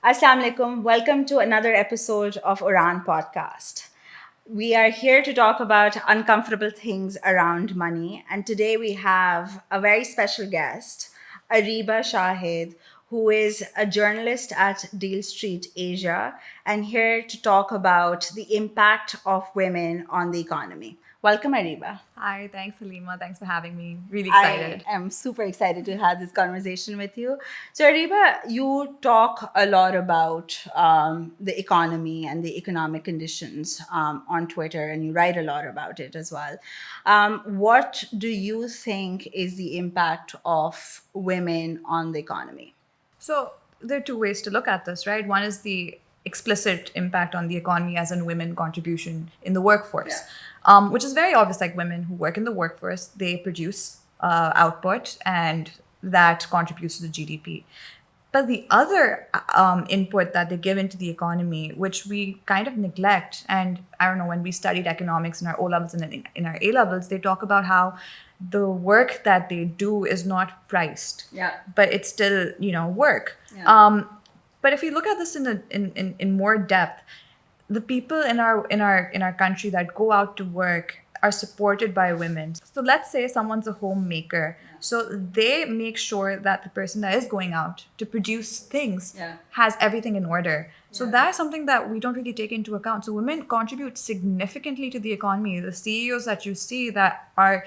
Assalamu alaikum. Welcome to another episode of Oraan podcast. We are here to talk about uncomfortable things around money. And today we have a very special guest, Ariba Shahid, who is a journalist at Deal Street Asia and here to talk about the impact of women on the economy. Welcome, Ariba. Hi, thanks, Halima. Thanks for having me. Really I excited. am super excited to have this conversation with you. So, Ariba, you talk a lot about the economy and the economic conditions on Twitter, and you write a lot about it as well. What do you think is the impact of women on the economy? So, there are two ways to look at this, right? One is the explicit impact on the economy as in women contribution in the workforce, which is very obvious. Like women who work in the workforce, they produce output and that contributes to the GDP. But the other input that they give into the economy, which we kind of neglect, and I don't know, when we studied economics in our O levels and in our A levels, they talk about how the work that they do is not priced, but it's still work. Yeah. But if we look at this in more depth, the people in our country that go out to work are supported by women. So let's say someone's a homemaker. So they make sure that the person that is going out to produce things has everything in order. So that's something that we don't really take into account. So women contribute significantly to the economy. The CEOs that you see that are,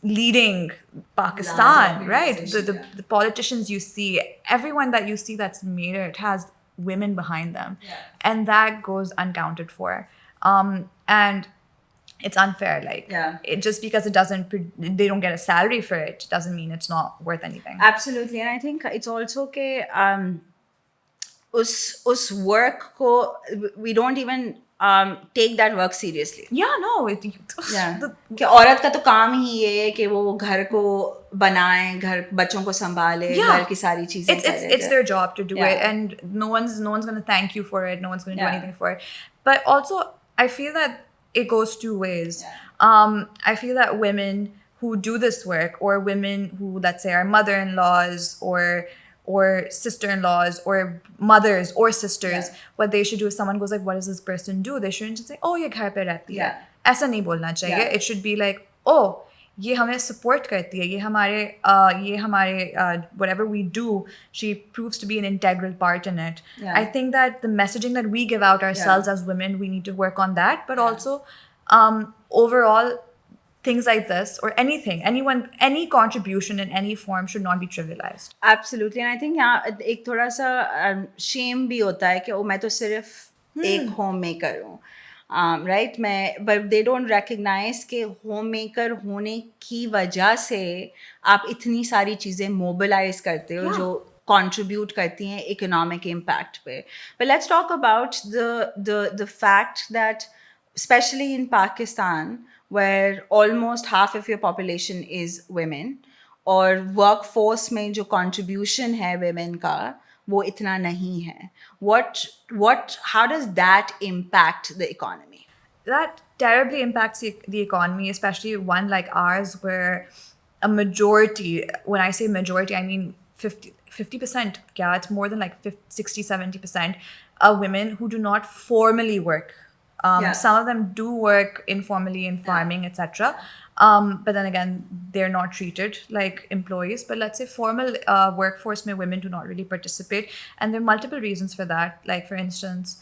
leading Pakistan, right? The politicians you see, everyone that you see that's made it has women behind them. And that goes uncounted for. And it's unfair. Just because they don't get a salary for it, doesn't mean it's not worth anything. Absolutely. And I think it's also okay. Us work ko, we don't even take that work seriously. Yeah, no. कि औरत का तो काम ही ये है कि वो घर को बनाए, घर बच्चों को संभाले, घर की सारी चीजें करे. It's their job to do it, and no one's going to thank you for it. No one's going to do anything for it. But also, I feel that it goes two ways. I feel that women who do this work, or women who, let's say, are mother-in-laws or sister-in-laws or mothers or sisters, what they should do if someone goes like, what does this person do? They shouldn't just say, oh, ye ghar pe rehti hai. ऐसा नहीं बोलना चाहिए. It should be like, oh, ये हमें support करती है. ये हमारे whatever we do, she proves to be an integral part in it. I think that the messaging that we give out ourselves as women, we need to work on that. But also, overall, things like this or anything, any contribution in any form should not be trivialized. Absolutely. And I think यहाँ एक थोड़ा सा shame भी होता है कि मैं तो सिर्फ एक homemaker हूँ. Right? But they don't recognize कि homemaker होने की वजह से आप इतनी सारी चीजें mobilize करते हो जो contribute करती हैं economic impact पे. But let's talk about the fact that especially in Pakistan, where almost half of your population is women, और workforce में जो contribution है women का वो इतना नहीं है. How does that impact the economy? That terribly impacts the economy, especially one like ours, where a majority, when I say majority, I mean 50%, yeah, it's more than like 60, 70% of women who do not formally work. Some of them do work informally in farming, etc. But then again, they're not treated like employees. But let's say formal workforce mein women do not really participate. And there are multiple reasons for that. Like, for instance,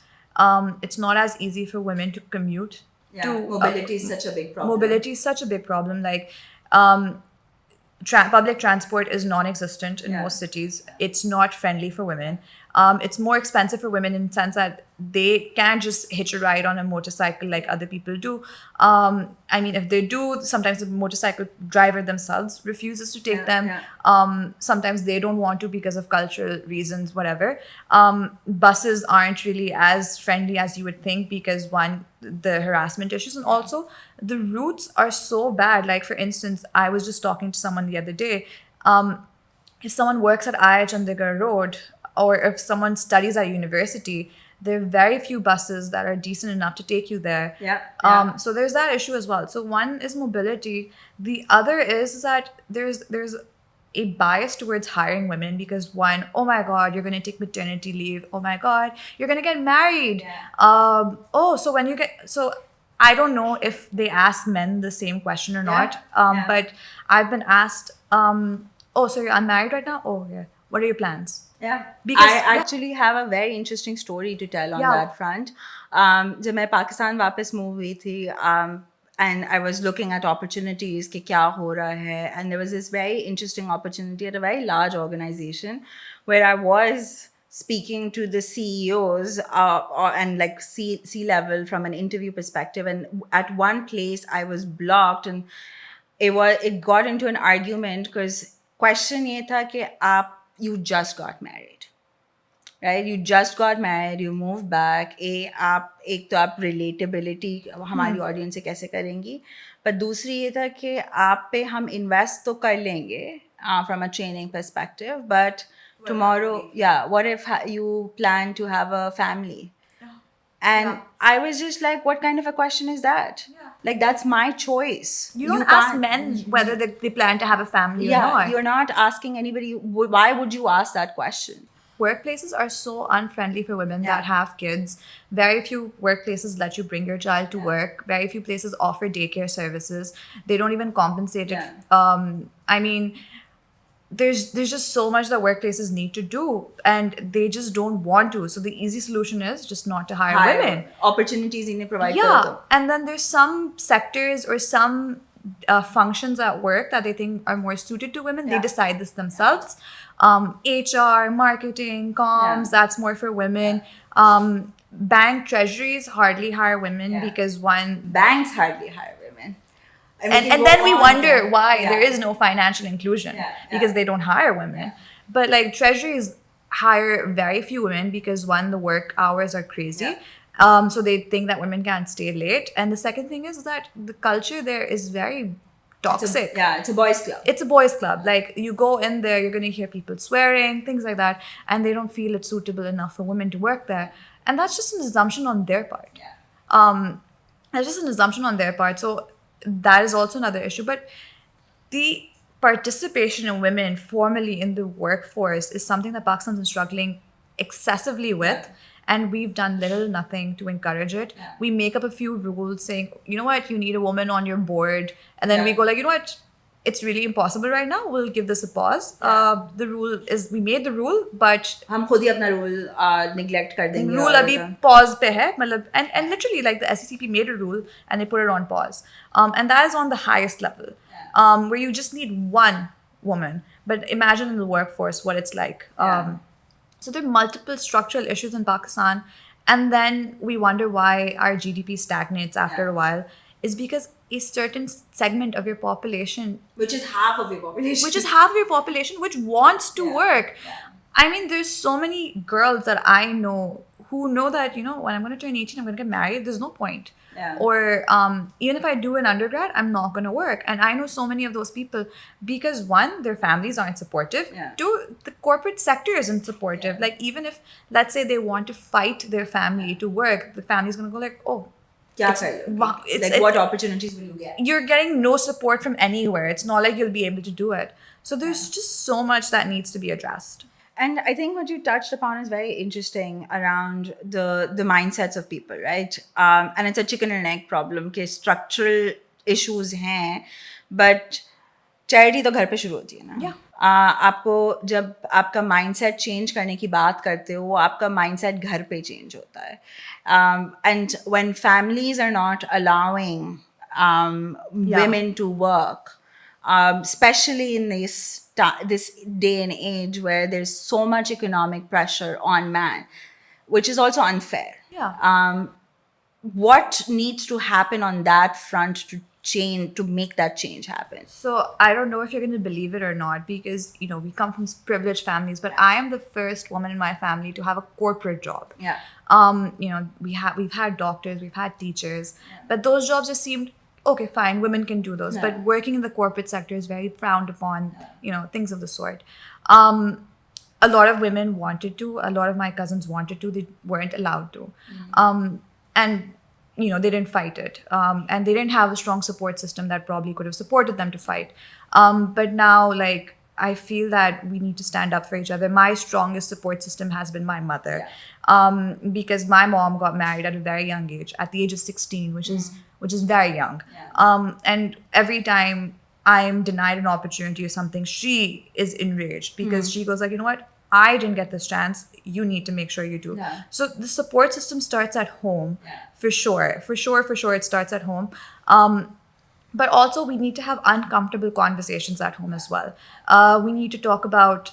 it's not as easy for women to commute. Mobility is such a big problem. Mobility is such a big problem. Like, public transport is non-existent in most cities. It's not friendly for women. It's more expensive for women in the sense that they can't just hitch a ride on a motorcycle like other people do. I mean, if they do, sometimes the motorcycle driver themselves refuses to take them. Sometimes they don't want to because of cultural reasons, whatever. Buses aren't really as friendly as you would think because, one, the harassment issues, and also the routes are so bad. Like, for instance, I was just talking to someone the other day. If someone works at I.H. Chandigarh Road, or if someone studies at university, there are very few buses that are decent enough to take you there. So there's that issue as well. So one is mobility. The other is that there's a bias towards hiring women because one, oh my God, you're going to take maternity leave. Oh my God, you're going to get married. So when you so I don't know if they ask men the same question or not. But I've been asked, so you're unmarried right now? Oh yeah. What are your plans? Yeah, Because I actually have a very interesting story to tell on Yeah. that front. जब मैं पाकिस्तान वापस move हुई थी, and I was looking at opportunities कि क्या हो रहा है, and there was this very interesting opportunity at a very large organization where I was speaking to the CEOs and like C level from an interview perspective, and at one place I was blocked, and it got into an argument because question ये था कि आप you just got married, right? You just got married, you moved back. एक तो आप relatability हमारी audience से कैसे करेंगी, पर दूसरी ये था कि आप पे हम invest तो कर लेंगे from a training perspective, but tomorrow, what if you plan to have a family? And I was just like, what kind of a question is that? Like, that's my choice. you don't ask can't- men whether they plan to have a family or Yeah, not. you're not asking anybody. Why would you ask that question? Workplaces are so unfriendly for women Yeah. that have kids. Very few workplaces let you bring your child to work. Very few places offer daycare services. They don't even compensate it. I mean, there's just so much that workplaces need to do, and they just don't want to. So the easy solution is just not to hire women. Opportunities इन्हें provide Yeah, करो तो. and then there's some sectors or some functions at work that they think are more suited to women. They decide this themselves. HR, marketing, comms, that's more for women. Bank treasuries hardly hire women because one. Banks hardly hire women. And then we wonder why there is no financial inclusion because they don't hire women. But like treasuries hire very few women because one, the work hours are crazy. So they think that women can't stay late. And the second thing is that the culture there is very toxic. It's a boys' club. It's a boys' club. Like you go in there, you're going to hear people swearing, things like that. And they don't feel it's suitable enough for women to work there. And that's just an assumption on their part. That's just an assumption on their part. So that is also another issue. But the participation of women formally in the workforce is something that Pakistan's been struggling excessively with. And we've done little, nothing to encourage it. We make up a few rules saying, you know what, you need a woman on your board. And then we go like, you know what, it's really impossible right now. We'll give this a pause. The rule is, we made the rule, but हम खुद ही अपना rule neglect कर देंगे. Rule abhi pause pe hai. And literally like the SCCP made a rule and they put it on pause. And that is on the highest level, where you just need one woman. But imagine in the workforce what it's like. So there are multiple structural issues in Pakistan. And then we wonder why our GDP stagnates after a while. Is because a certain segment of your population, which is half of your population, which wants to work. I mean, there's so many girls that I know who know that, you know, when I'm going to turn 18, I'm going to get married. There's no point. Or even if I do an undergrad, I'm not going to work. And I know so many of those people because one, their families aren't supportive. Two, the corporate sector isn't supportive. Like even if, let's say they want to fight their family to work, the family's going to go like, oh, what opportunities will you get? You're getting no support from anywhere. It's not like you'll be able to do it. So there's just so much that needs to be addressed. And I think what you touched upon is very interesting around the mindsets of people, right? And it's a chicken and egg problem कि structural issues हैं, but charity तो घर पे शुरू होती है ना. आपको जब आपका mindset change करने की बात करते हो, आपका mindset घर पे change होता है. And when families are not allowing women to work, especially in this day and age where there's so much economic pressure on man, which is also unfair. What needs to happen on that front to make that change happen? So I don't know if you're going to believe it or not because, you know, we come from privileged families, but I am the first woman in my family to have a corporate job. You know, we've had doctors, we've had teachers, but those jobs just seemed okay, fine, women can do those. But working in the corporate sector is very frowned upon, you know, things of the sort. A lot of women wanted to, a lot of my cousins wanted to, they weren't allowed to. And, you know, they didn't fight it. And they didn't have a strong support system that probably could have supported them to fight. But now, like, I feel that we need to stand up for each other. My strongest support system has been my mother, because my mom got married at a very young age, at the age of 16, which is very young. And every time I'm denied an opportunity or something, she is enraged because she goes like, you know what? I didn't get this chance. You need to make sure you do. Yeah. So the support system starts at home, for sure. For sure, it starts at home. But also, we need to have uncomfortable conversations at home as well. We need to talk about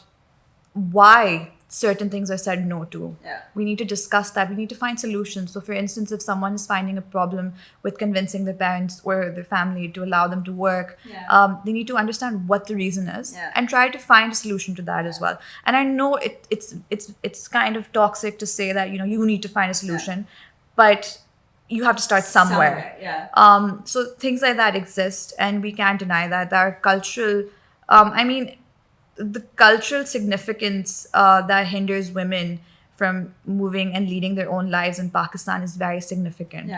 why certain things are said no to. Yeah. We need to discuss that. We need to find solutions. So, for instance, if someone is finding a problem with convincing their parents or their family to allow them to work, they need to understand what the reason is and try to find a solution to that as well. And I know it's kind of toxic to say that you need to find a solution, but you have to start somewhere. So things like that exist, and we can't deny that. There are cultural, the cultural significance that hinders women from moving and leading their own lives in Pakistan is very significant.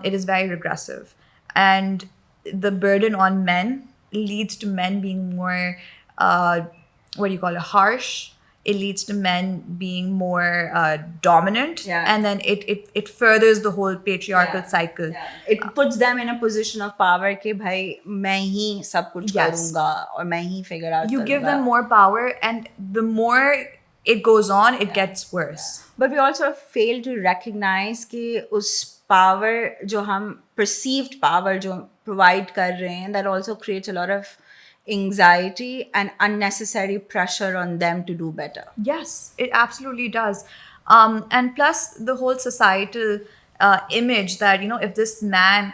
It is very regressive. And the burden on men leads to men being more, harsh. It leads to men being more dominant. And then it furthers the whole patriarchal cycle. It puts them in a position of power कि भाई मैं ही सब कुछ करूँगा और मैं ही figure out You give करूँगा. them more power, and the more it goes on, it gets worse. But we also fail to recognize कि उस power जो हम perceived power जो provide कर रहे हैं, that also creates a lot of anxiety and unnecessary pressure on them to do better. Yes, it absolutely does. And plus the whole societal image that, if this man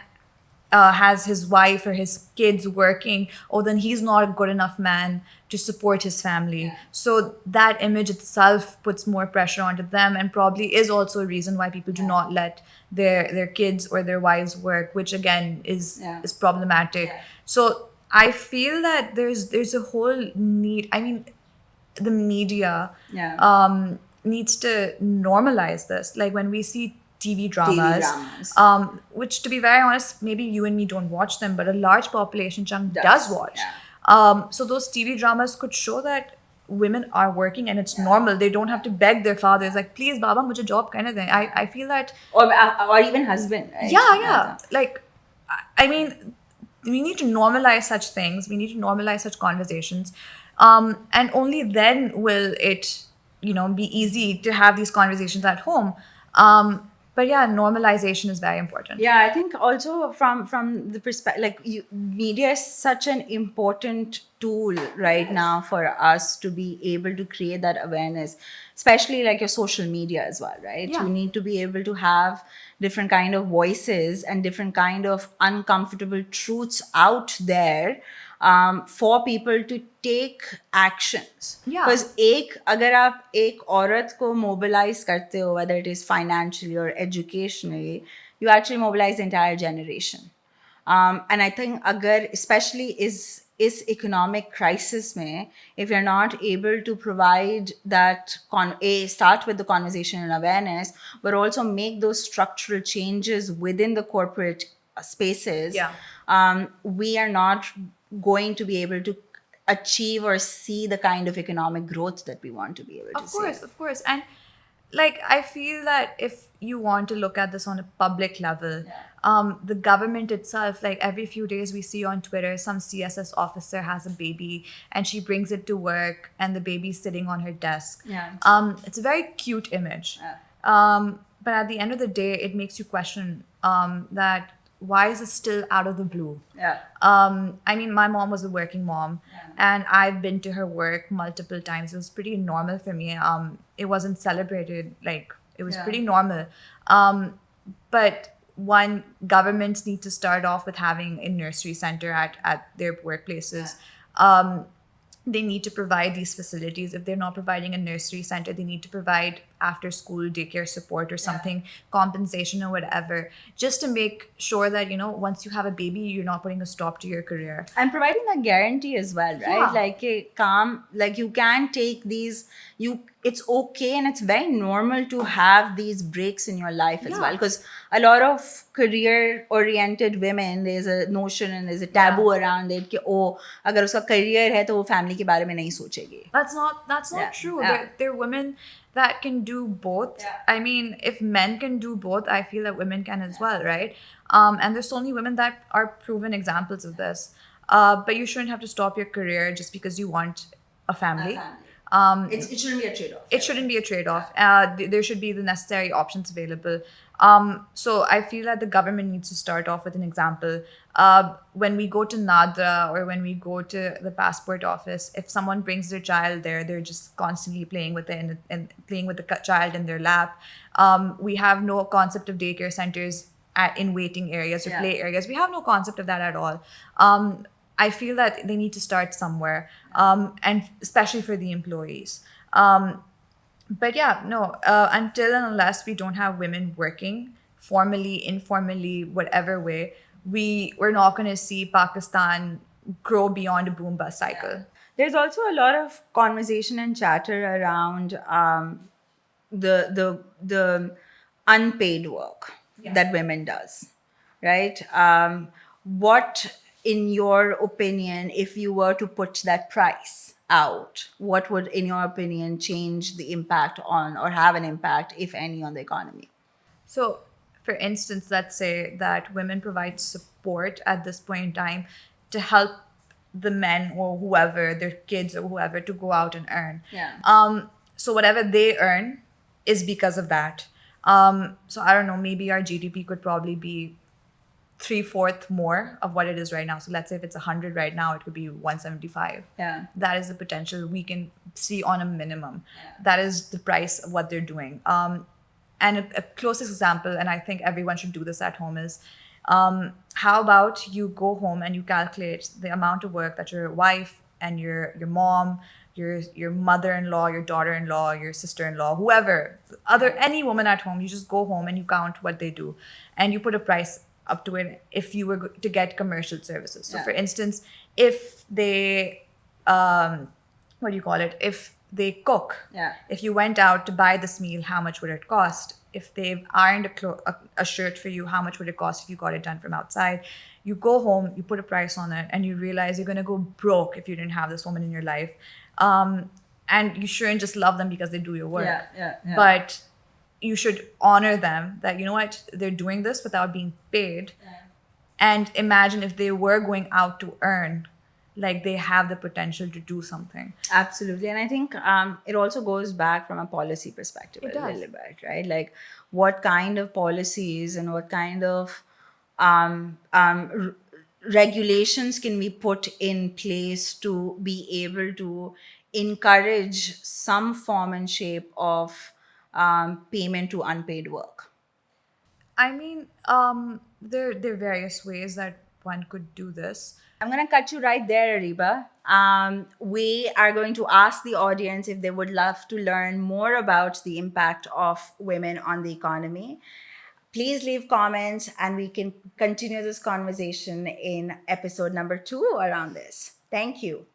has his wife or his kids working, then he's not a good enough man to support his family. So that image itself puts more pressure onto them, and probably is also a reason why people do not let their kids or their wives work, which again is problematic. So I feel that there's a whole need. I mean, the media needs to normalize this. Like when we see TV dramas. Which, to be very honest, maybe you and me don't watch them, but a large population chunk does watch. So those TV dramas could show that women are working and it's normal. They don't have to beg their fathers like, please, Baba, mujhe job kind of thing. I feel that, or even husband, right? Yeah. Like, I mean, we need to normalize such things. We need to normalize such conversations. And only then will it, be easy to have these conversations at home. But yeah, normalization is very important. Yeah, I think also from the perspective, like media is such an important tool right now for us to be able to create that awareness, especially like your social media as well, right? Yeah. You need to be able to have different kind of voices and different kind of uncomfortable truths out there for people to take actions. Yeah. Because अगर आप एक औरत को mobilize करते हो, whether it is financially or educationally, you actually mobilize the entire generation. And I think अगर especially is economic crisis में, if you're not able to provide that start with the conversation and awareness, but also make those structural changes within the corporate spaces, we are not going to be able to achieve or see the kind of economic growth that we want to be able to see. Of course. And like, I feel that if you want to look at this on a public level, the government itself, like every few days we see on Twitter, some CSS officer has a baby and she brings it to work and the baby's sitting on her desk. It's a very cute image. But at the end of the day, it makes you question that why is it still out of the blue? I mean, my mom was a working mom, and I've been to her work multiple times. It was pretty normal for me. It wasn't celebrated, like it was pretty normal. But one, governments need to start off with having a nursery center at their workplaces. They need to provide these facilities. If they're not providing a nursery center, they need to provide after school daycare support or something, compensation or whatever, just to make sure that, once you have a baby, you're not putting a stop to your career. And providing that guarantee as well, right? Like you can take these, it's okay and it's very normal to have these breaks in your life as well, Yeah. because a lot of career oriented women, there's a notion and there's a taboo around it कि oh, अगर उसका career है तो वो family के बारे में नहीं सोचेगी. That's not Yeah, true. yeah. There are women that can do both. Yeah. I mean, if men can do both, I feel that women can as well, right? And there's so many women that are proven examples of this. But you shouldn't have to stop your career just because you want a family. It shouldn't be a trade-off. It shouldn't be a trade-off. There should be the necessary options available. So I feel that the government needs to start off with an example. When we go to Nadra or when we go to the passport office, if someone brings their child there, they're just constantly playing with it and playing with the child in their lap. We have no concept of daycare centers in waiting areas or play areas. We have no concept of that at all. I feel that they need to start somewhere, and especially for the employees. But yeah, no, until and unless we don't have women working formally, informally, whatever way, we're not going to see Pakistan grow beyond a boom bust cycle. There's also a lot of conversation and chatter around the unpaid work that women does, right? What, in your opinion, if you were to put that price out, what would, in your opinion, change the impact on or have an impact, if any, on the economy? So, for instance, let's say that women provide support at this point in time to help the men or whoever, their kids or whoever, to go out and earn. So whatever they earn is because of that. So I don't know, maybe our GDP could probably be 3/4 more of what it is right now. So let's say if it's 100 right now, it could be 175. Yeah. That is the potential we can see on a minimum. That is the price of what they're doing. And a closest example, and I think everyone should do this at home, is how about you go home and you calculate the amount of work that your wife and your mom, your mother-in-law, your daughter-in-law, your sister-in-law, whoever, any woman at home, you just go home and you count what they do and you put a price up to it if you were to get commercial services. So for instance, if they what do you call it? If they cook, if you went out to buy this meal, how much would it cost? If they've ironed a shirt for you, how much would it cost if you got it done from outside? You go home, you put a price on it, and you realize you're going to go broke if you didn't have this woman in your life. And you shouldn't just love them because they do your work. But you should honor them that, you know what, they're doing this without being paid. And imagine if they were going out to earn, like they have the potential to do something. Absolutely. And I think it also goes back from a policy perspective a little bit, right? Like what kind of policies and what kind of regulations can we put in place to be able to encourage some form and shape of payment to unpaid work? I mean, there are various ways that one could do this. I'm going to cut you right there, Ariba. We are going to ask the audience if they would love to learn more about the impact of women on the economy. Please leave comments and we can continue this conversation in episode number 2 around this. Thank you.